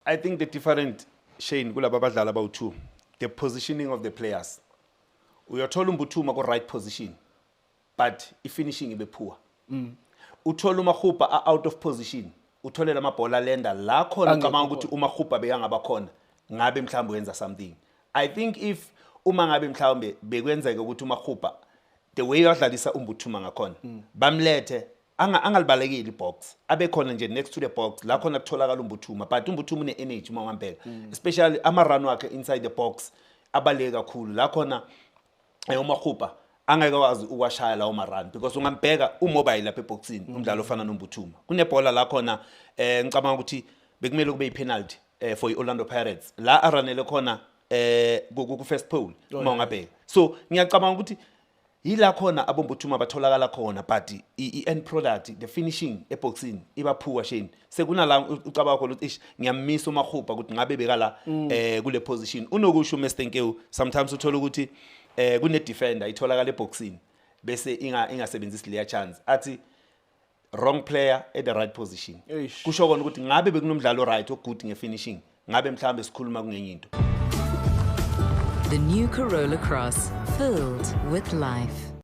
I think the different Shane kulaba badlala abawu2 the positioning of the players. Uyothola uMbuthuma ko right position but finishing ibe poor. Uthola uMaghupa out of position. Uthole lamabhola lenda la khona ngicabanga ukuthi uMaghupa bekangaba khona ngabe mhlawumbe wenza something. I think if uma ngabe mhlawumbe bekwenzeka ukuthi uMaghupa the way yadlalisa uMbuthuma ngakhona bamlethe angalibalekile ibox abe khona nje next to the box la khona kutholakala uMbuthuma but uMbuthuma une energy uma ngambeka especially ama run wakhe inside the box abaleke kakhulu la khona uMaghupa angeke wazi ukwashaya lawo marun because ungambheka umobile lapha eboxini umdlalo ofana noMbuthuma kunebhola la khona ngicabanga ukuthi bekumele kube ipenalty for iOrlando Pirates la aranele khona ku first pole uma ungabheka so ngiyacabanga ukuthi yila khona aboMbuthuma batholakala khona but i-end product the finishing eboxini iba poor Shane sekunala ucabanga khona ukuthi ngiyamisa uMaghupa ukuthi ngabe bekala kule position unokusho uMestenkewu sometimes uthola ukuthi kune defender itholakala eboxini bese ingasebenzisi leya chance athi wrong player at the right position kusho kona ukuthi ngabe bekunomdlalo right ogood ngefinishing ngabe mhlambe sikhuluma kungenye into. The new Corolla Cross, filled with life.